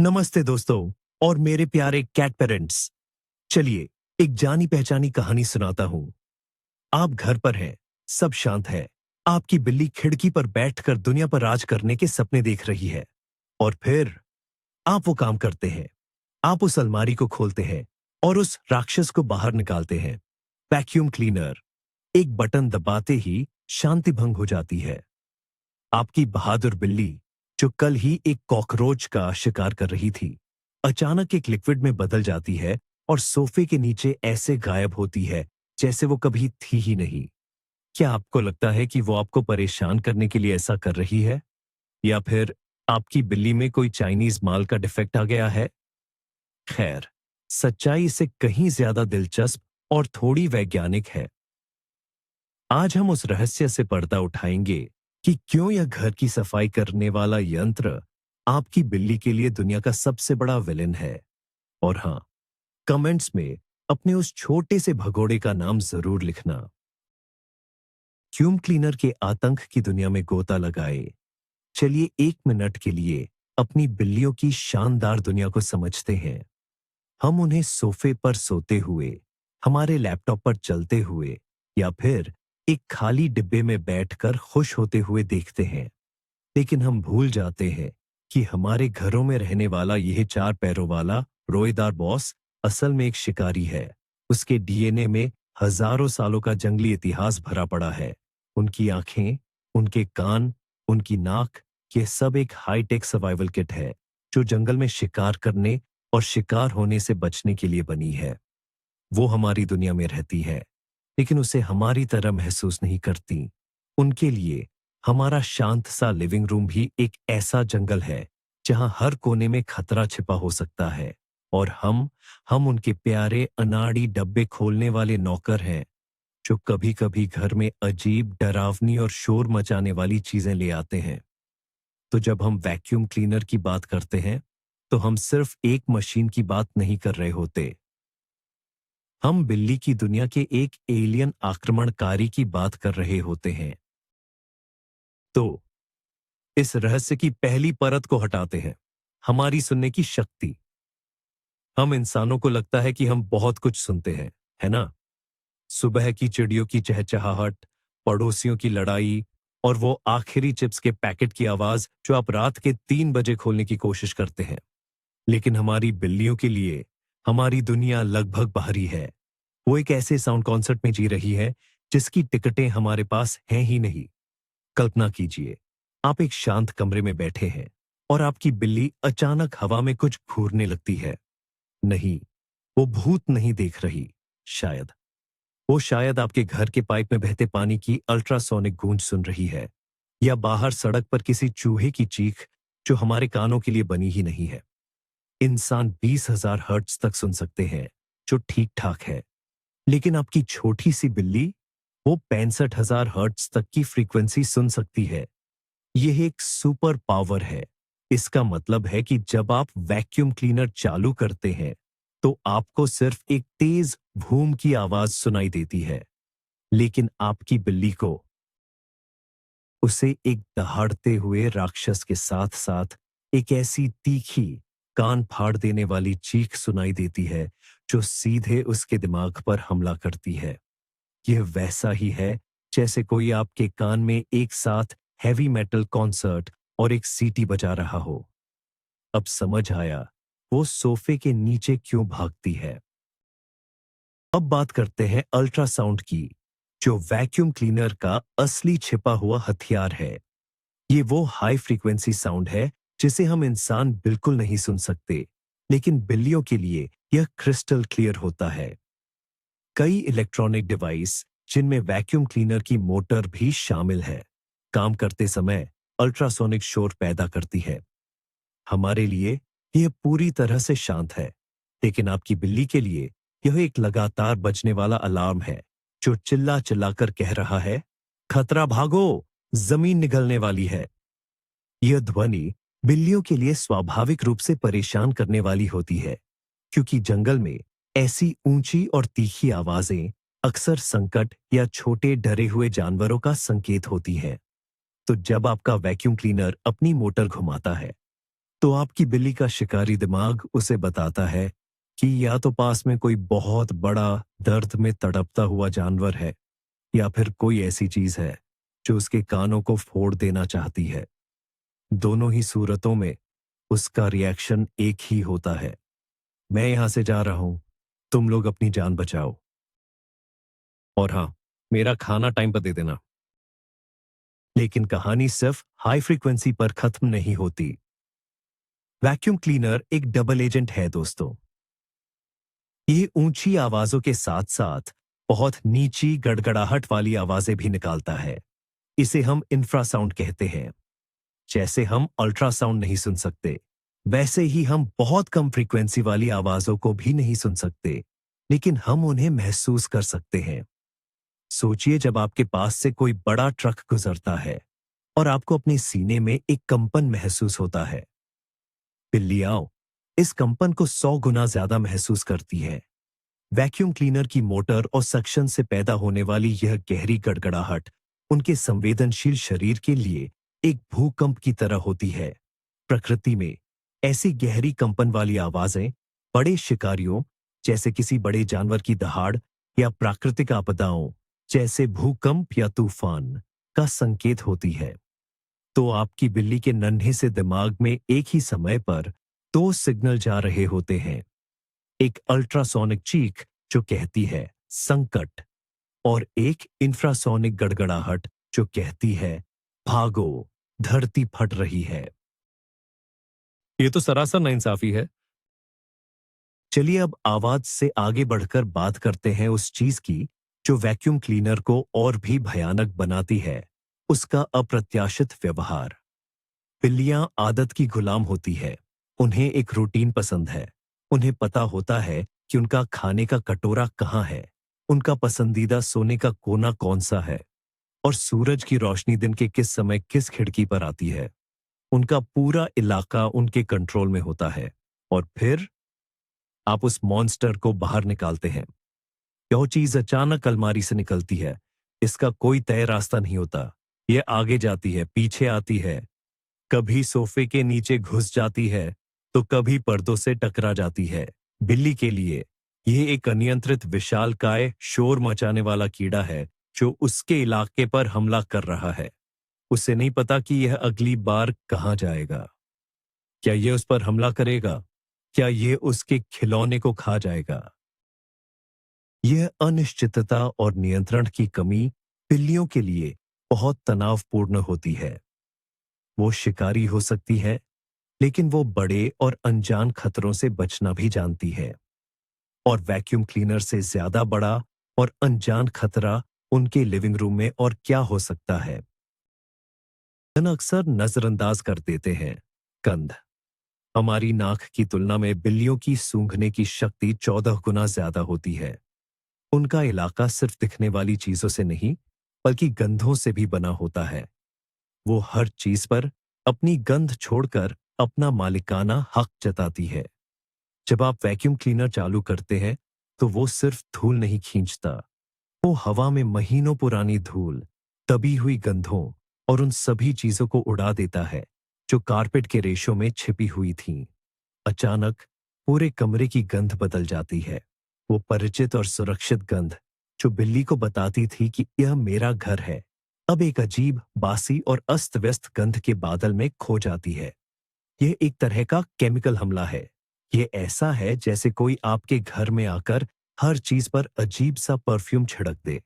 नमस्ते दोस्तों और मेरे प्यारे कैट पेरेंट्स। चलिए एक जानी पहचानी कहानी सुनाता हूं। आप घर पर हैं, सब शांत है। आपकी बिल्ली खिड़की पर बैठकर दुनिया पर राज करने के सपने देख रही है। और फिर आप वो काम करते हैं। आप उस अलमारी को खोलते हैं और उस राक्षस को बाहर निकालते हैं। Vacuum cleaner. एक बटन दबाते ही शांति भंग हो जाती है। आपकी बहादुर बिल्ली, जो कल ही एक कॉकरोच का शिकार कर रही थी, अचानक एक लिक्विड में बदल जाती है और सोफे के नीचे ऐसे गायब होती है जैसे वो कभी थी ही नहीं। क्या आपको लगता है कि वो आपको परेशान करने के लिए ऐसा कर रही है? या फिर आपकी बिल्ली में कोई चाइनीज माल का डिफेक्ट आ गया है? खैर, सच्चाई इससे कहीं ज्यादा दिलचस्प और थोड़ी वैज्ञानिक है। आज हम उस रहस्य से पर्दा उठाएंगे कि क्यों यह घर की सफाई करने वाला यंत्र आपकी बिल्ली के लिए दुनिया का सबसे बड़ा विलेन है। और हां, कमेंट्स में अपने उस छोटे से भगोड़े का नाम जरूर लिखना। वैक्यूम क्लीनर के आतंक की दुनिया में गोता लगाए। चलिए 1 मिनट के लिए अपनी बिल्लियों की शानदार दुनिया को समझते हैं। हम उन्हें सोफे पर सोते हुए, हमारे लैपटॉप पर चलते हुए या फिर एक खाली डिब्बे में बैठकर खुश होते हुए देखते हैं। लेकिन हम भूल जाते हैं कि हमारे घरों में रहने वाला यह 4 पैरों वाला रोएदार बॉस असल में एक शिकारी है। उसके डीएनए में हजारों सालों का जंगली इतिहास भरा पड़ा है। उनकी आंखें, उनके कान, उनकी नाक, ये सब एक हाईटेक सर्वाइवल किट है जो जंगल में शिकार करने और शिकार होने से बचने के लिए बनी है। वो हमारी दुनिया में रहती है, लेकिन उसे हमारी तरह महसूस नहीं करती। उनके लिए हमारा शांत सा लिविंग रूम भी एक ऐसा जंगल है जहां हर कोने में खतरा छिपा हो सकता है। और हम उनके प्यारे अनाड़ी डब्बे खोलने वाले नौकर हैं, जो कभी कभी घर में अजीब, डरावनी और शोर मचाने वाली चीजें ले आते हैं। तो जब हम वैक्यूम क्लीनर की बात करते हैं, तो हम सिर्फ एक मशीन की बात नहीं कर रहे होते। हम बिल्ली की दुनिया के एक एलियन आक्रमणकारी की बात कर रहे होते हैं। तो इस रहस्य की पहली परत को हटाते हैं, हमारी सुनने की शक्ति। हम इंसानों को लगता है कि हम बहुत कुछ सुनते हैं, है ना? सुबह की चिड़ियों की चहचहाहट, पड़ोसियों की लड़ाई और वो आखिरी चिप्स के पैकेट की आवाज जो आप रात के 3 बजे खोलने की कोशिश करते हैं। लेकिन हमारी बिल्लियों के लिए हमारी दुनिया लगभग बाहरी है। वो एक ऐसे साउंड कॉन्सर्ट में जी रही है जिसकी टिकटें हमारे पास हैं ही नहीं। कल्पना कीजिए, आप एक शांत कमरे में बैठे हैं और आपकी बिल्ली अचानक हवा में कुछ घूरने लगती है। नहीं, वो भूत नहीं देख रही। शायद वो शायद आपके घर के पाइप में बहते पानी की अल्ट्रासोनिक गूंज सुन रही है, या बाहर सड़क पर किसी चूहे की चीख जो हमारे कानों के लिए बनी ही नहीं है। इंसान 20,000 हर्ट्ज तक सुन सकते हैं, जो ठीक ठाक है। लेकिन आपकी छोटी सी बिल्ली, वो 65,000 हर्ट्ज तक की फ्रीक्वेंसी सुन सकती है। यह एक सुपर पावर है। इसका मतलब है कि जब आप वैक्यूम क्लीनर चालू करते हैं, तो आपको सिर्फ एक तेज भूम की आवाज सुनाई देती है। लेकिन आपकी बिल्ली को उसे एक दहाड़ते हुए राक्षस के साथ साथ एक ऐसी तीखी, कान फाड़ देने वाली चीख सुनाई देती है जो सीधे उसके दिमाग पर हमला करती है। यह वैसा ही है जैसे कोई आपके कान में एक साथ हैवी मेटल कॉन्सर्ट और एक सीटी बजा रहा हो। अब समझ आया वो सोफे के नीचे क्यों भागती है। अब बात करते हैं अल्ट्रासाउंड की, जो वैक्यूम क्लीनर का असली छिपा हुआ हथियार है। ये वो हाई फ्रीक्वेंसी साउंड है जिसे हम इंसान बिल्कुल नहीं सुन सकते, लेकिन बिल्लियों के लिए यह क्रिस्टल क्लियर होता है। कई इलेक्ट्रॉनिक डिवाइस, जिनमें वैक्यूम क्लीनर की मोटर भी शामिल है, काम करते समय अल्ट्रासोनिक शोर पैदा करती है। हमारे लिए यह पूरी तरह से शांत है, लेकिन आपकी बिल्ली के लिए यह एक लगातार बजने वाला अलार्म है जो चिल्ला चिल्लाकर कह रहा है, खतरा, भागो, जमीन निगलने वाली है। यह ध्वनि बिल्लियों के लिए स्वाभाविक रूप से परेशान करने वाली होती है, क्योंकि जंगल में ऐसी ऊंची और तीखी आवाजें अक्सर संकट या छोटे डरे हुए जानवरों का संकेत होती हैं। तो जब आपका वैक्यूम क्लीनर अपनी मोटर घुमाता है, तो आपकी बिल्ली का शिकारी दिमाग उसे बताता है कि या तो पास में कोई बहुत बड़ा दर्द में तड़पता हुआ जानवर है या फिर कोई ऐसी चीज है जो उसके कानों को फोड़ देना चाहती है। दोनों ही सूरतों में उसका रिएक्शन एक ही होता है, मैं यहां से जा रहा हूं, तुम लोग अपनी जान बचाओ। और हाँ, मेरा खाना टाइम पर दे देना। लेकिन कहानी सिर्फ हाई फ्रीक्वेंसी पर खत्म नहीं होती। वैक्यूम क्लीनर एक डबल एजेंट है दोस्तों। ये ऊंची आवाजों के साथ साथ बहुत नीची गड़गड़ाहट वाली आवाजें भी निकालता है। इसे हम इंफ्रासाउंड कहते हैं। जैसे हम अल्ट्रासाउंड नहीं सुन सकते, वैसे ही हम बहुत कम फ्रीक्वेंसी वाली आवाजों को भी नहीं सुन सकते, लेकिन हम उन्हें महसूस कर सकते हैं। सोचिए जब आपके पास से कोई बड़ा ट्रक गुजरता है और आपको अपने सीने में एक कंपन महसूस होता है। बिल्लियां इस कंपन को 100 गुना ज्यादा महसूस करती है। वैक्यूम क्लीनर की मोटर और सक्शन से पैदा होने वाली यह गहरी गड़गड़ाहट उनके संवेदनशील शरीर के लिए एक भूकंप की तरह होती है। प्रकृति में ऐसी गहरी कंपन वाली आवाजें बड़े शिकारियों जैसे किसी बड़े जानवर की दहाड़ या प्राकृतिक आपदाओं जैसे भूकंप या तूफान का संकेत होती है। तो आपकी बिल्ली के नन्हे से दिमाग में एक ही समय पर दो सिग्नल जा रहे होते हैं। एक अल्ट्रासोनिक चीख जो कहती है संकट, और एक इंफ्रासोनिक गड़गड़ाहट जो कहती है भागो, धरती फट रही है। ये तो सरासर नाइंसाफी है। चलिए अब आवाज से आगे बढ़कर बात करते हैं उस चीज की जो वैक्यूम क्लीनर को और भी भयानक बनाती है, उसका अप्रत्याशित व्यवहार। बिल्लियां आदत की गुलाम होती है। उन्हें एक रूटीन पसंद है। उन्हें पता होता है कि उनका खाने का कटोरा कहाँ है, उनका पसंदीदा सोने का कोना कौन सा है, और सूरज की रोशनी दिन के किस समय किस खिड़की पर आती है। उनका पूरा इलाका उनके कंट्रोल में होता है। और फिर आप उस मॉन्स्टर को बाहर निकालते हैं। यह चीज अचानक अलमारी से निकलती है। इसका कोई तय रास्ता नहीं होता। यह आगे जाती है, पीछे आती है, कभी सोफे के नीचे घुस जाती है तो कभी पर्दों से टकरा जाती है। बिल्ली के लिए यह एक अनियंत्रित विशालकाय शोर मचाने वाला कीड़ा है जो उसके इलाके पर हमला कर रहा है। उसे नहीं पता कि यह अगली बार कहां जाएगा। क्या यह उस पर हमला करेगा? क्या यह उसके खिलौने को खा जाएगा? यह अनिश्चितता और नियंत्रण की कमी बिल्लियों के लिए बहुत तनावपूर्ण होती है। वो शिकारी हो सकती है, लेकिन वो बड़े और अनजान खतरों से बचना भी जानती है। और वैक्यूम क्लीनर से ज्यादा बड़ा और अनजान खतरा उनके लिविंग रूम में और क्या हो सकता है? हम अक्सर नजरअंदाज कर देते हैं गंध। हमारी नाक की तुलना में बिल्लियों की सूंघने की शक्ति 14 गुना ज्यादा होती है। उनका इलाका सिर्फ दिखने वाली चीजों से नहीं, बल्कि गंधों से भी बना होता है। वो हर चीज पर अपनी गंध छोड़कर अपना मालिकाना हक जताती है। जब आप वैक्यूम क्लीनर चालू करते हैं तो वो सिर्फ धूल नहीं खींचता, वो हवा में महीनों पुरानी धूल, दबी हुई गंधों और उन सभी चीजों को उड़ा देता है जो कारपेट के रेशों में छिपी हुई थीं। अचानक पूरे कमरे की गंध बदल जाती है। वो परिचित और सुरक्षित गंध जो बिल्ली को बताती थी कि यह मेरा घर है, अब एक अजीब, बासी और अस्त व्यस्त गंध के बादल में खो जाती है। यह एक तरह का केमिकल हमला है। यह ऐसा है जैसे कोई आपके घर में आकर हर चीज पर अजीब सा परफ्यूम छिड़क दे।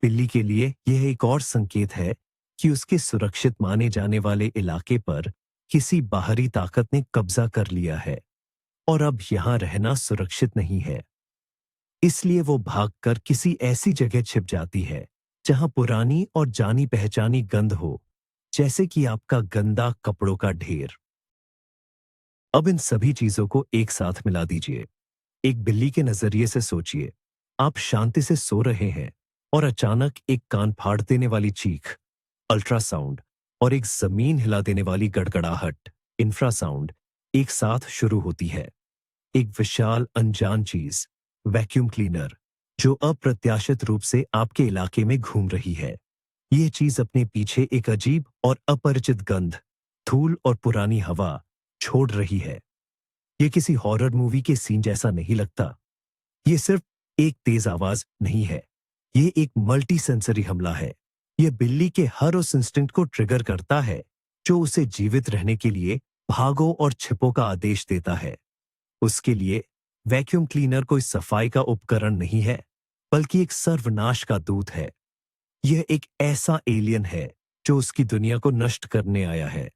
बिल्ली के लिए यह एक और संकेत है कि उसके सुरक्षित माने जाने वाले इलाके पर किसी बाहरी ताकत ने कब्जा कर लिया है और अब यहां रहना सुरक्षित नहीं है। इसलिए वो भागकर किसी ऐसी जगह छिप जाती है जहां पुरानी और जानी पहचानी गंध हो, जैसे कि आपका गंदा कपड़ों का ढेर। अब इन सभी चीजों को एक साथ मिला दीजिए। एक बिल्ली के नजरिए से सोचिए, आप शांति से सो रहे हैं और अचानक एक कान फाड़ देने वाली चीख, अल्ट्रासाउंड, और एक जमीन हिला देने वाली गड़गड़ाहट, इंफ्रासाउंड, एक साथ शुरू होती है। एक विशाल अनजान चीज, वैक्यूम क्लीनर, जो अप्रत्याशित रूप से आपके इलाके में घूम रही है। यह चीज अपने पीछे एक अजीब और अपरिचित गंध, धूल और पुरानी हवा छोड़ रही है। ये किसी हॉरर मूवी के सीन जैसा नहीं लगता। ये सिर्फ एक तेज आवाज नहीं है, ये एक मल्टी सेंसरी हमला है। यह बिल्ली के हर उस इंस्टिंक्ट को ट्रिगर करता है जो उसे जीवित रहने के लिए भागो और छिपो का आदेश देता है। उसके लिए वैक्यूम क्लीनर कोई सफाई का उपकरण नहीं है, बल्कि एक सर्वनाश का दूत है। यह एक ऐसा एलियन है जो उसकी दुनिया को नष्ट करने आया है।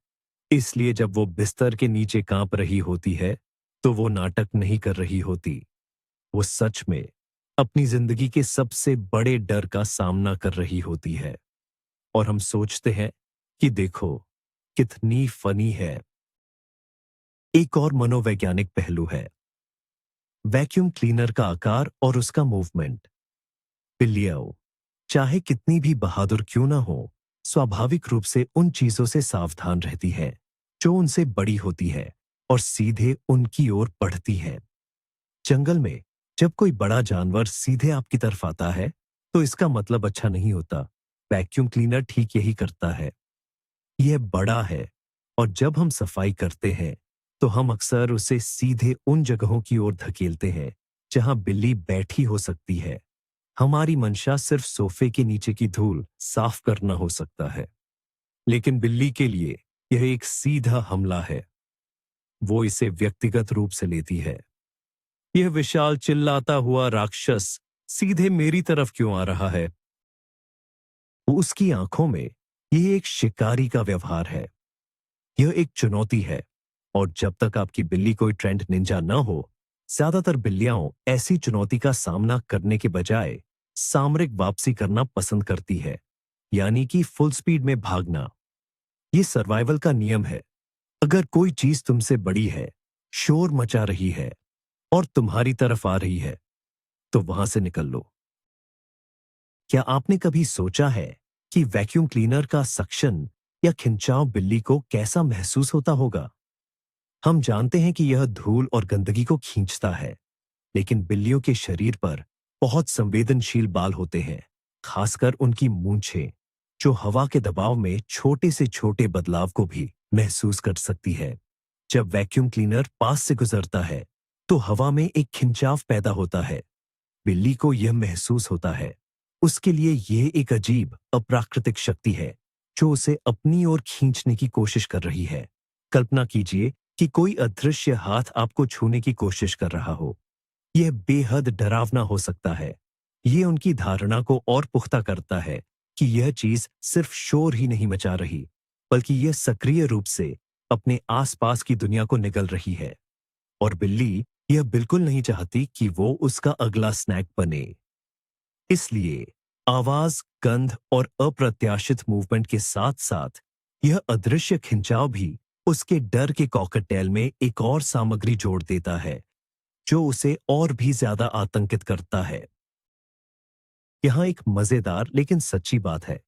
इसलिए जब वो बिस्तर के नीचे कांप रही होती है, तो वो नाटक नहीं कर रही होती। वो सच में अपनी जिंदगी के सबसे बड़े डर का सामना कर रही होती है। और हम सोचते हैं कि देखो कितनी फनी है। एक और मनोवैज्ञानिक पहलू है वैक्यूम क्लीनर का आकार और उसका मूवमेंट। बिल्लियाँ चाहे कितनी भी बहादुर क्यों ना हो, स्वाभाविक रूप से उन चीजों से सावधान रहती है जो उनसे बड़ी होती है और सीधे उनकी ओर बढ़ती है। जंगल में जब कोई बड़ा जानवर सीधे आपकी तरफ आता है, तो इसका मतलब अच्छा नहीं होता। वैक्यूम क्लीनर ठीक यही करता है। यह बड़ा है और जब हम सफाई करते हैं, तो हम अक्सर उसे सीधे उन जगहों की ओर धकेलते हैं जहां बिल्ली बैठी हो सकती है। हमारी मंशा सिर्फ सोफे के नीचे की धूल साफ करना हो सकता है, लेकिन बिल्ली के लिए यह एक सीधा हमला है। वो इसे व्यक्तिगत रूप से लेती है। यह विशाल चिल्लाता हुआ राक्षस सीधे मेरी तरफ क्यों आ रहा है? उसकी आंखों में यह एक शिकारी का व्यवहार है। यह एक चुनौती है। और जब तक आपकी बिल्ली कोई ट्रेंड निंजा न हो, ज्यादातर बिल्लियां ऐसी चुनौती का सामना करने के बजाय सामरिक वापसी करना पसंद करती है, यानी कि फुल स्पीड में भागना। यह सर्वाइवल का नियम है। अगर कोई चीज तुमसे बड़ी है, शोर मचा रही है और तुम्हारी तरफ आ रही है, तो वहां से निकल लो। क्या आपने कभी सोचा है कि वैक्यूम क्लीनर का सक्शन या खिंचाव बिल्ली को कैसा महसूस होता होगा? हम जानते हैं कि यह धूल और गंदगी को खींचता है, लेकिन बिल्लियों के शरीर पर बहुत संवेदनशील बाल होते हैं, खासकर उनकी मूंछें, जो हवा के दबाव में छोटे से छोटे बदलाव को भी महसूस कर सकती है। जब वैक्यूम क्लीनर पास से गुजरता है, तो हवा में एक खिंचाव पैदा होता है। बिल्ली को यह महसूस होता है। उसके लिए यह एक अजीब, अप्राकृतिक शक्ति है जो उसे अपनी ओर खींचने की कोशिश कर रही है। कल्पना कीजिए कि कोई अदृश्य हाथ आपको छूने की कोशिश कर रहा हो। यह बेहद डरावना हो सकता है। यह उनकी धारणा को और पुख्ता करता है कि यह चीज सिर्फ शोर ही नहीं मचा रही, बल्कि यह सक्रिय रूप से अपने आसपास की दुनिया को निगल रही है। और बिल्ली यह बिल्कुल नहीं चाहती कि वो उसका अगला स्नैक बने। इसलिए आवाज, गंध और अप्रत्याशित मूवमेंट के साथ साथ यह अदृश्य खिंचाव भी उसके डर के कॉकटेल में एक और सामग्री जोड़ देता है, जो उसे और भी ज्यादा आतंकित करता है। यहां एक मजेदार लेकिन सच्ची बात है।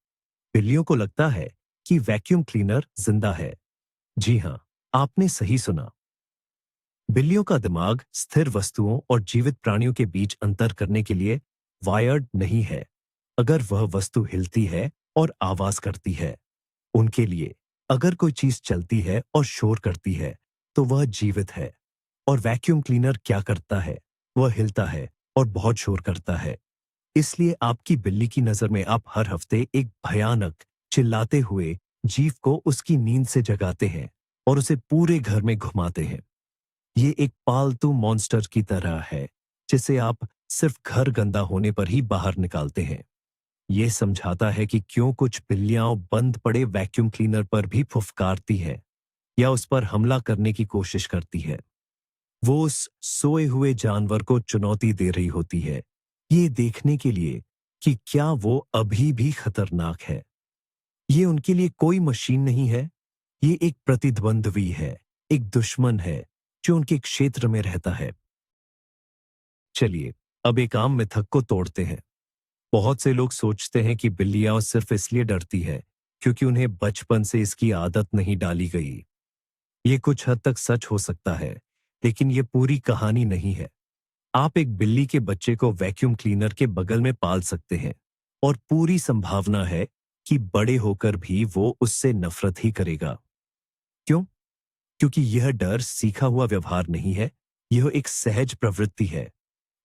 बिल्लियों को लगता है कि वैक्यूम क्लीनर जिंदा है। जी हां, आपने सही सुना। बिल्लियों का दिमाग स्थिर वस्तुओं और जीवित प्राणियों के बीच अंतर करने के लिए वायर्ड नहीं है। अगर वह वस्तु हिलती है और आवाज करती है, उनके लिए अगर कोई चीज चलती है और शोर करती है, तो वह जीवित है। और वैक्यूम क्लीनर क्या करता है? वह हिलता है और बहुत शोर करता है। इसलिए आपकी बिल्ली की नजर में आप हर हफ्ते एक भयानक, चिल्लाते हुए जीव को उसकी नींद से जगाते हैं और उसे पूरे घर में घुमाते हैं। ये एक पालतू मॉन्स्टर की तरह है, जिसे आप सिर्फ घर गंदा होने पर ही बाहर निकालते हैं। ये समझाता है कि क्यों कुछ बिल्लियां बंद पड़े वैक्यूम क्लीनर पर भी फुफकारती है या उस पर हमला करने की कोशिश करती है। वो उस सोए हुए जानवर को चुनौती दे रही होती है, ये देखने के लिए कि क्या वो अभी भी खतरनाक है। ये उनके लिए कोई मशीन नहीं है, ये एक प्रतिद्वंद्वी है, एक दुश्मन है जो उनके क्षेत्र में रहता है। चलिए, अब एक आम मिथक को तोड़ते हैं। बहुत से लोग सोचते हैं कि बिल्लियां सिर्फ इसलिए डरती है क्योंकि उन्हें बचपन से इसकी आदत नहीं डाली गई। ये कुछ हद तक सच हो सकता है, लेकिन ये पूरी कहानी नहीं है। आप एक बिल्ली के बच्चे को वैक्यूम क्लीनर के बगल में पाल सकते हैं और पूरी संभावना है कि बड़े होकर भी वो उससे नफरत ही करेगा। क्यों? क्योंकि यह डर सीखा हुआ व्यवहार नहीं है, यह एक सहज प्रवृत्ति है।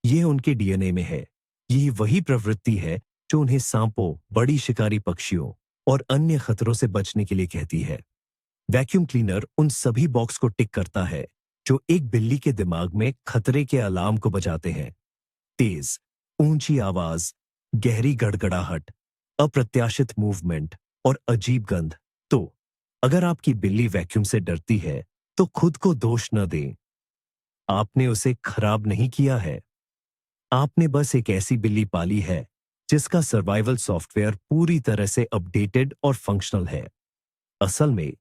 यह उनके डीएनए में है। यही वही प्रवृत्ति है जो उन्हें सांपों, बड़ी शिकारी पक्षियों और अन्य खतरों से बचने के लिए कहती है। वैक्यूम क्लीनर उन सभी बॉक्स को टिक करता है जो एक बिल्ली के दिमाग में खतरे के अलार्म को बजाते हैं। तेज, ऊंची आवाज, गहरी गड़गड़ाहट, अप्रत्याशित मूवमेंट और अजीब गंध। तो अगर आपकी बिल्ली वैक्यूम से डरती है, तो खुद को दोष न दें। आपने उसे खराब नहीं किया है। आपने बस एक ऐसी बिल्ली पाली है जिसका सर्वाइवल सॉफ्टवेयर पूरी तरह से अपडेटेड और फंक्शनल है। असल में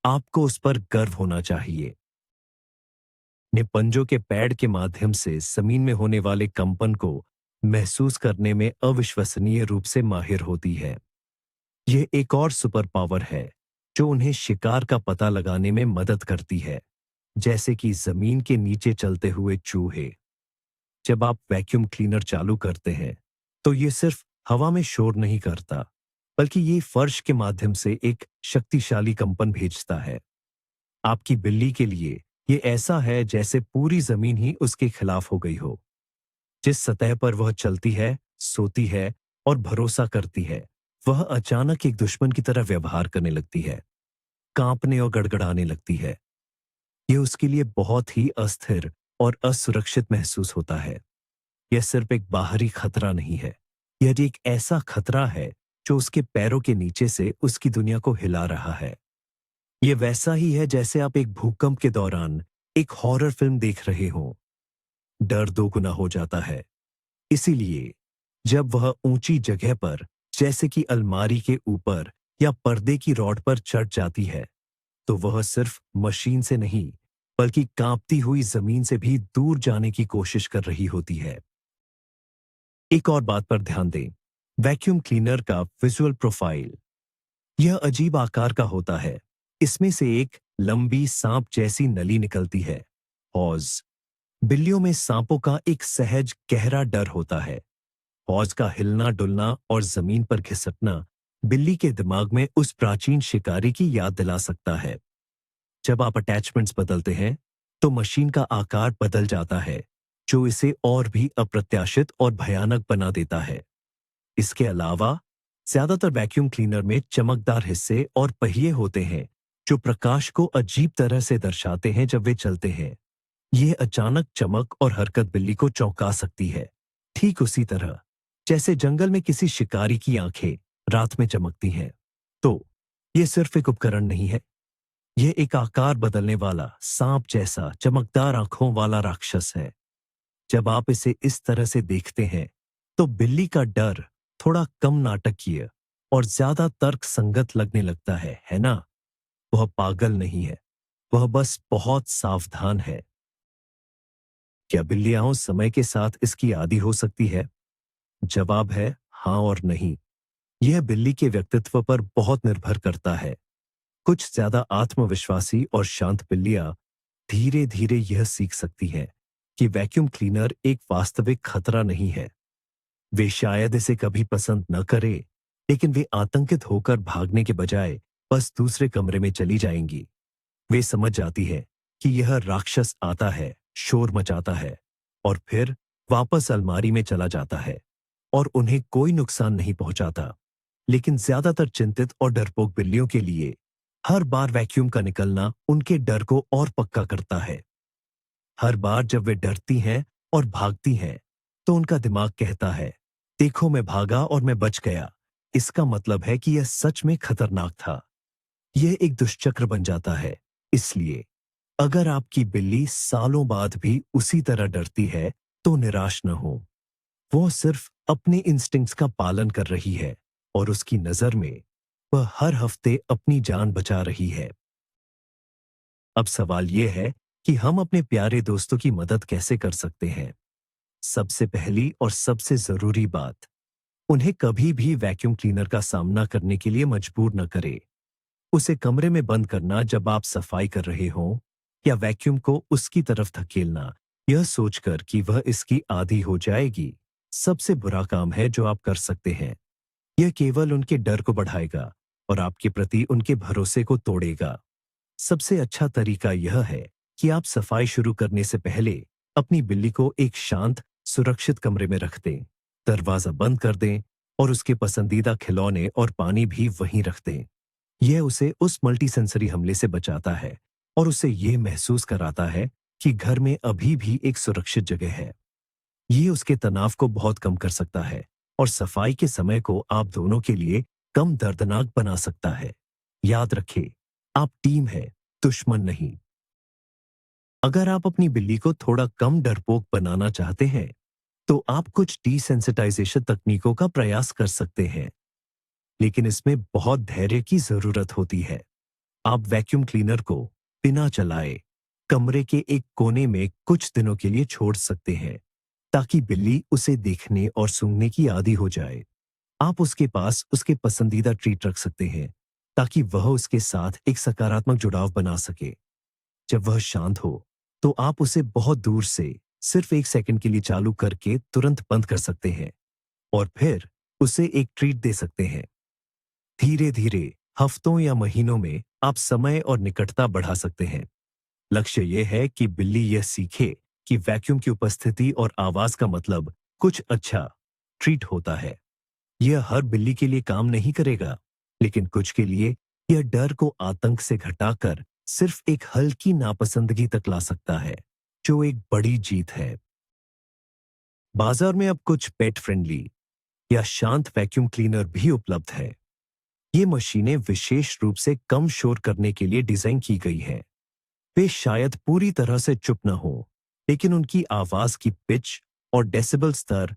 आपको उस पर गर्व होना चाहिए। अपने पंजों के पैड के माध्यम से जमीन में होने वाले कंपन को महसूस करने में अविश्वसनीय रूप से माहिर होती है। यह एक और सुपर पावर है जो उन्हें शिकार का पता लगाने में मदद करती है, जैसे कि जमीन के नीचे चलते हुए चूहे। जब आप वैक्यूम क्लीनर चालू करते हैं, तो ये सिर्फ हवा में शोर नहीं करता, बल्कि ये फर्श के माध्यम से एक शक्तिशाली कंपन भेजता है। आपकी बिल्ली के लिए ये ऐसा है जैसे पूरी जमीन ही उसके खिलाफ हो गई हो। जिस सतह पर वह चलती है, सोती है और भरोसा करती है, वह अचानक एक दुश्मन की तरह व्यवहार करने लगती है, कांपने और गड़गड़ाने लगती है। यह उसके लिए बहुत ही अस्थिर और असुरक्षित महसूस होता है। यह सिर्फ एक बाहरी खतरा नहीं है, यह एक ऐसा खतरा है जो उसके पैरों के नीचे से उसकी दुनिया को हिला रहा है। यह वैसा ही है जैसे आप एक भूकंप के दौरान एक हॉरर फिल्म देख रहे हो। डर दोगुना हो जाता है। इसीलिए जब वह ऊंची जगह पर, जैसे कि अलमारी के ऊपर या पर्दे की रॉड पर चढ़ जाती है, तो वह सिर्फ मशीन से नहीं, बल्कि कांपती हुई जमीन से भी दूर जाने की कोशिश कर रही होती है। एक और बात पर ध्यान दें, वैक्यूम क्लीनर का विजुअल प्रोफाइल यह अजीब आकार का होता है। इसमें से एक लंबी सांप जैसी नली निकलती है। हौज, बिल्लियों में सांपों का एक सहज गहरा डर होता है। हौज का हिलना डुलना और जमीन पर घिसटना बिल्ली के दिमाग में उस प्राचीन शिकारी की याद दिला सकता है। जब आप अटैचमेंट्स बदलते हैं, तो मशीन का आकार बदल जाता है, जो इसे और भी अप्रत्याशित और भयानक बना देता है। इसके अलावा ज्यादातर वैक्यूम क्लीनर में चमकदार हिस्से और पहिए होते हैं जो प्रकाश को अजीब तरह से दर्शाते हैं जब वे चलते हैं। यह अचानक चमक और हरकत बिल्ली को चौंका सकती है, ठीक उसी तरह जैसे जंगल में किसी शिकारी की आंखें रात में चमकती हैं। तो यह सिर्फ एक उपकरण नहीं है, यह एक आकार बदलने वाला सांप जैसा चमकदार आंखों वाला राक्षस है। जब आप इसे इस तरह से देखते हैं, तो बिल्ली का डर थोड़ा कम नाटकीय और ज्यादा तर्क संगत लगने लगता है ना? वह पागल नहीं है, वह बस बहुत सावधान है। क्या बिल्लियां समय के साथ इसकी आदी हो सकती है? जवाब है हां और नहीं। यह बिल्ली के व्यक्तित्व पर बहुत निर्भर करता है। कुछ ज्यादा आत्मविश्वासी और शांत बिल्लियां धीरे धीरे यह सीख सकती हैं कि वैक्यूम क्लीनर एक वास्तविक खतरा नहीं है। वे शायद इसे कभी पसंद न करें, लेकिन वे आतंकित होकर भागने के बजाय बस दूसरे कमरे में चली जाएंगी। वे समझ जाती है कि यह राक्षस आता है, शोर मचाता है और फिर वापस अलमारी में चला जाता है और उन्हें कोई नुकसान नहीं पहुंचाता। लेकिन ज्यादातर चिंतित और डरपोक बिल्लियों के लिए हर बार वैक्यूम का निकलना उनके डर को और पक्का करता है। हर बार जब वे डरती हैं और भागती हैं, तो उनका दिमाग कहता है, देखो मैं भागा और मैं बच गया। इसका मतलब है कि यह सच में खतरनाक था। यह एक दुष्चक्र बन जाता है। इसलिए अगर आपकी बिल्ली सालों बाद भी उसी तरह डरती है, तो निराश न हो। वो सिर्फ अपने इंस्टिंक्ट्स का पालन कर रही है और उसकी नजर में वह हर हफ्ते अपनी जान बचा रही है। अब सवाल यह है कि हम अपने प्यारे दोस्तों की मदद कैसे कर सकते हैं। सबसे पहली और सबसे जरूरी बात, उन्हें कभी भी वैक्यूम क्लीनर का सामना करने के लिए मजबूर न करें। उसे कमरे में बंद करना जब आप सफाई कर रहे हों, या वैक्यूम को उसकी तरफ धकेलना यह सोचकर कि वह इसकी आदी हो जाएगी, सबसे बुरा काम है जो आप कर सकते हैं। यह केवल उनके डर को बढ़ाएगा और आपके प्रति उनके भरोसे को तोड़ेगा। सबसे अच्छा तरीका यह है कि आप सफाई शुरू करने से पहले अपनी बिल्ली को एक शांत, सुरक्षित कमरे में रख दें, दरवाजा बंद कर दें और उसके पसंदीदा खिलौने और पानी भी वहीं रख दें। यह उसे उस मल्टी सेंसरी हमले से बचाता है और उसे यह महसूस कराता है कि घर में अभी भी एक सुरक्षित जगह है। ये उसके तनाव को बहुत कम कर सकता है और सफाई के समय को आप दोनों के लिए कम दर्दनाक बना सकता है। याद रखें, आप टीम है, दुश्मन नहीं। अगर आप अपनी बिल्ली को थोड़ा कम डरपोक बनाना चाहते हैं, तो आप कुछ डिसेंसिटाइजेशन तकनीकों का प्रयास कर सकते हैं, लेकिन इसमें बहुत धैर्य की जरूरत होती है। आप वैक्यूम क्लीनर को बिना चलाए कमरे के एक कोने में कुछ दिनों के लिए छोड़ सकते हैं, ताकि बिल्ली उसे देखने और सूंघने की आदी हो जाए। आप उसके पास उसके पसंदीदा ट्रीट रख सकते हैं, ताकि वह उसके साथ एक सकारात्मक जुड़ाव बना सके। जब वह शांत हो, तो आप उसे बहुत दूर से सिर्फ 1 सेकंड के लिए चालू करके तुरंत बंद कर सकते हैं और फिर उसे एक ट्रीट दे सकते हैं। धीरे धीरे हफ्तों या महीनों में आप समय और निकटता बढ़ा सकते हैं। लक्ष्य यह है कि बिल्ली यह सीखे कि वैक्यूम की उपस्थिति और आवाज का मतलब कुछ अच्छा ट्रीट होता है। यह हर बिल्ली के लिए काम नहीं करेगा, लेकिन कुछ के लिए यह डर को आतंक से घटाकर सिर्फ एक हल्की नापसंदगी तक ला सकता है, जो एक बड़ी जीत है। बाजार में अब कुछ पेट फ्रेंडली या शांत वैक्यूम क्लीनर भी उपलब्ध है। ये मशीनें विशेष रूप से कम शोर करने के लिए डिजाइन की गई हैं। वे शायद पूरी तरह से चुप न हो, लेकिन उनकी आवाज की पिच और डेसिबल स्तर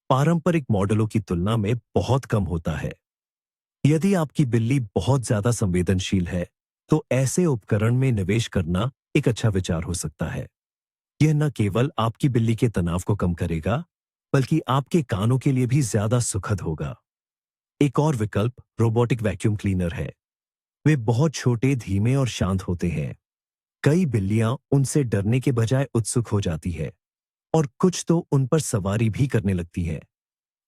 पारंपरिक मॉडलों की तुलना में बहुत कम होता है। यदि आपकी बिल्ली बहुत ज्यादा संवेदनशील है, तो ऐसे उपकरण में निवेश करना एक अच्छा विचार हो सकता है। यह न केवल आपकी बिल्ली के तनाव को कम करेगा, बल्कि आपके कानों के लिए भी ज्यादा सुखद होगा। एक और विकल्प रोबोटिक वैक्यूम क्लीनर है। वे बहुत छोटे, धीमे और शांत होते हैं। कई बिल्लियां उनसे डरने के बजाय उत्सुक हो जाती है और कुछ तो उन पर सवारी भी करने लगती है।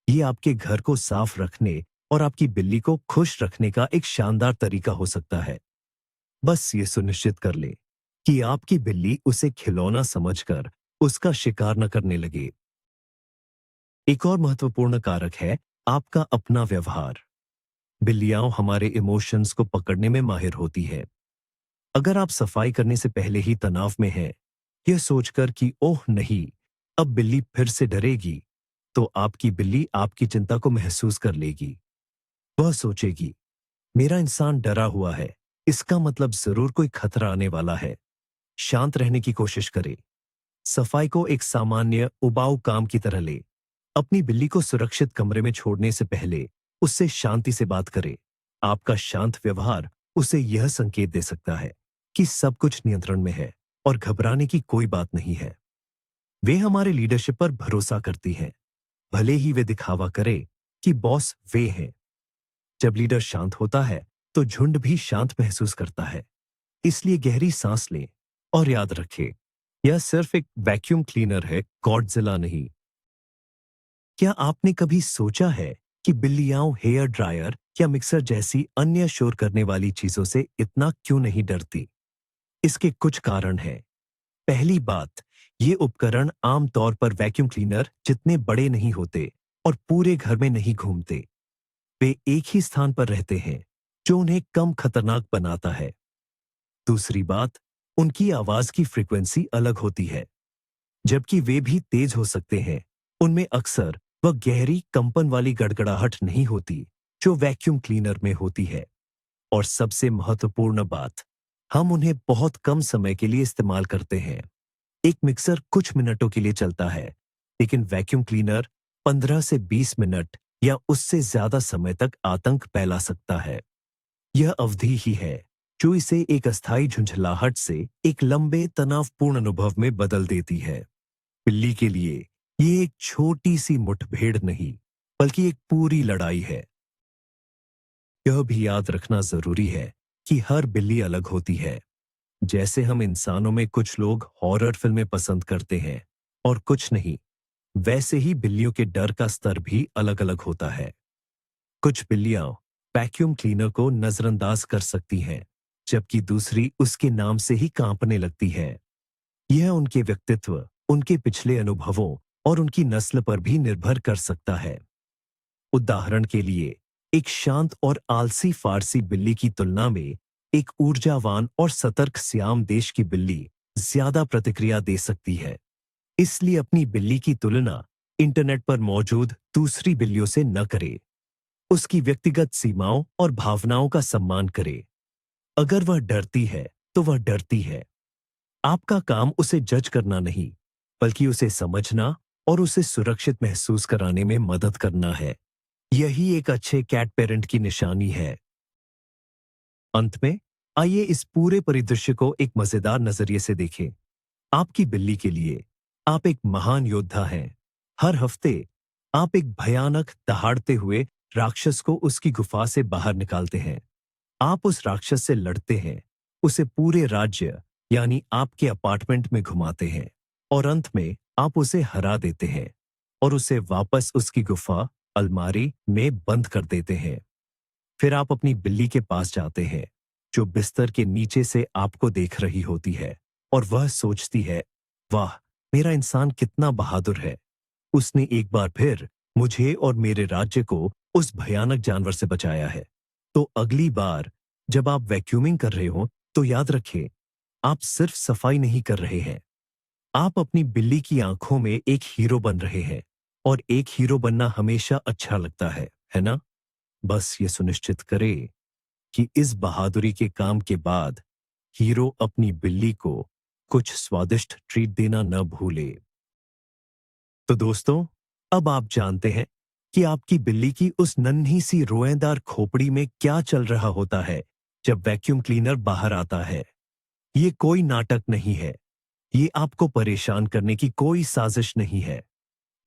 ये आपके घर को साफ रखने और आपकी बिल्ली को खुश रखने का एक शानदार तरीका हो सकता है। बस ये सुनिश्चित कर ले कि आपकी बिल्ली उसे खिलौना समझकर उसका शिकार न करने लगे। एक और महत्वपूर्ण कारक है आपका अपना व्यवहार। बिल्लियां हमारे इमोशंस को पकड़ने में माहिर होती है। अगर आप सफाई करने से पहले ही तनाव में हैं, यह सोचकर कि ओह नहीं, अब बिल्ली फिर से डरेगी, तो आपकी बिल्ली आपकी चिंता को महसूस कर लेगी। वह सोचेगी, मेरा इंसान डरा हुआ है, इसका मतलब जरूर कोई खतरा आने वाला है। शांत रहने की कोशिश करें। सफाई को एक सामान्य उबाऊ काम की तरह ले। अपनी बिल्ली को सुरक्षित कमरे में छोड़ने से पहले उससे शांति से बात करें। आपका शांत व्यवहार उसे यह संकेत दे सकता है कि सब कुछ नियंत्रण में है और घबराने की कोई बात नहीं है। वे हमारे लीडरशिप पर भरोसा करती हैं, भले ही वे दिखावा करे कि बॉस वे हैं। जब लीडर शांत होता है, तो झुंड भी शांत महसूस करता है। इसलिए गहरी सांस लें और याद रखें, यह सिर्फ एक वैक्यूम क्लीनर है, गॉडजिला नहीं। क्या आपने कभी सोचा है कि बिल्लियां हेयर ड्रायर या मिक्सर जैसी अन्य शोर करने वाली चीजों से इतना क्यों नहीं डरती? इसके कुछ कारण हैं। पहली बात, ये उपकरण आमतौर पर वैक्यूम क्लीनर जितने बड़े नहीं होते और पूरे घर में नहीं घूमते। वे एक ही स्थान पर रहते हैं, जो उन्हें कम खतरनाक बनाता है। दूसरी बात, उनकी आवाज की फ्रीक्वेंसी अलग होती है। जबकि वे भी तेज हो सकते हैं, उनमें अक्सर वह गहरी कंपन वाली गड़गड़ाहट नहीं होती, जो वैक्यूम क्लीनर में होती है। और सबसे महत्वपूर्ण बात, हम उन्हें बहुत कम समय के लिए इस्तेमाल करते हैं। एक मिक्सर कुछ मिनटों के लिए चलता है, लेकिन वैक्यूम क्लीनर 15 से 20 मिनट या उससे ज्यादा समय तक आतंक फैला सकता है। यह अवधि ही है जो इसे एक अस्थायी झुंझलाहट से एक लंबे तनावपूर्ण अनुभव में बदल देती है। बिल्ली के लिए ये एक छोटी सी मुठभेड़ नहीं, बल्कि एक पूरी लड़ाई है। यह भी याद रखना जरूरी है कि हर बिल्ली अलग होती है। जैसे हम इंसानों में कुछ लोग हॉरर फिल्में पसंद करते हैं और कुछ नहीं, वैसे ही बिल्लियों के डर का स्तर भी अलग अलग होता है। कुछ बिल्लियां वैक्यूम क्लीनर को नजरअंदाज कर सकती हैं, जबकि दूसरी उसके नाम से ही कांपने लगती है। यह उनके व्यक्तित्व, उनके पिछले अनुभवों और उनकी नस्ल पर भी निर्भर कर सकता है। उदाहरण के लिए, एक शांत और आलसी फारसी बिल्ली की तुलना में एक ऊर्जावान और सतर्क सियाम देश की बिल्ली ज्यादा प्रतिक्रिया दे सकती है। इसलिए अपनी बिल्ली की तुलना इंटरनेट पर मौजूद दूसरी बिल्लियों से न करें। उसकी व्यक्तिगत सीमाओं और भावनाओं का सम्मान करें। अगर वह डरती है, तो वह डरती है। आपका काम उसे जज करना नहीं, बल्कि उसे समझना और उसे सुरक्षित महसूस कराने में मदद करना है। यही एक अच्छे कैट पेरेंट की निशानी है। अंत में, आइए इस पूरे परिदृश्य को एक मजेदार नजरिए से देखें। आपकी बिल्ली के लिए आप एक महान योद्धा हैं। हर हफ्ते आप एक भयानक दहाड़ते हुए राक्षस को उसकी गुफा से बाहर निकालते हैं। आप उस राक्षस से लड़ते हैं, उसे पूरे राज्य यानी आपके अपार्टमेंट में घुमाते हैं और अंत में आप उसे हरा देते हैं और उसे वापस उसकी गुफा, अलमारी में बंद कर देते हैं। फिर आप अपनी बिल्ली के पास जाते हैं, जो बिस्तर के नीचे से आपको देख रही होती है और वह सोचती है, वाह, मेरा इंसान कितना बहादुर है। उसने एक बार फिर मुझे और मेरे राज्य को उस भयानक जानवर से बचाया है। तो अगली बार जब आप वैक्यूमिंग कर रहे हो, तो याद रखें, आप सिर्फ सफाई नहीं कर रहे हैं। आप अपनी बिल्ली की आंखों में एक हीरो बन रहे हैं और एक हीरो बनना हमेशा अच्छा लगता है ना? बस ये सुनिश्चित करें कि इस बहादुरी के काम के बाद हीरो अपनी बिल्ली को कुछ स्वादिष्ट ट्रीट देना न भूले। तो दोस्तों, अब आप जानते हैं कि आपकी बिल्ली की उस नन्ही सी रोएदार खोपड़ी में क्या चल रहा होता है जब वैक्यूम क्लीनर बाहर आता है। ये कोई नाटक नहीं है। ये आपको परेशान करने की कोई साजिश नहीं है।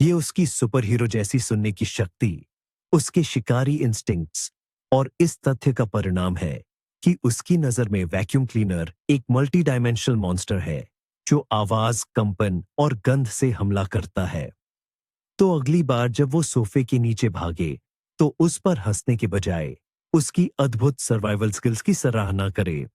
ये उसकी सुपर हीरो जैसी सुनने की शक्ति, उसके शिकारी इंस्टिंक्ट्स और इस तथ्य का परिणाम है कि उसकी नजर में वैक्यूम क्लीनर एक मल्टी डायमेंशनल मॉन्स्टर है, जो आवाज, कंपन और गंध से हमला करता है। तो अगली बार जब वो सोफे के नीचे भागे, तो उस पर हंसने के बजाय उसकी अद्भुत सर्वाइवल स्किल्स की सराहना करे।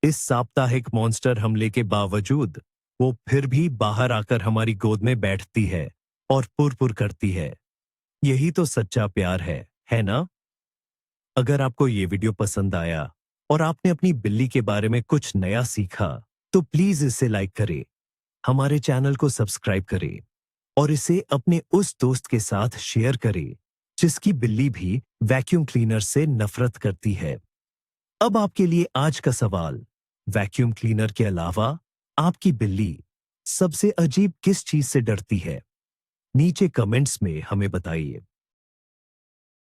इस साप्ताहिक मॉन्स्टर हमले के बावजूद वो फिर भी बाहर आकर हमारी गोद में बैठती है और पुर-पुर करती है। यही तो सच्चा प्यार है ना? अगर आपको ये वीडियो पसंद आया और आपने अपनी बिल्ली के बारे में कुछ नया सीखा, तो प्लीज इसे लाइक करें, हमारे चैनल को सब्सक्राइब करें और इसे अपने उस दोस्त के साथ शेयर करें जिसकी बिल्ली भी वैक्यूम क्लीनर से नफरत करती है। अब आपके लिए आज का सवाल, वैक्यूम क्लीनर के अलावा आपकी बिल्ली सबसे अजीब किस चीज से डरती है? नीचे कमेंट्स में हमें बताइए।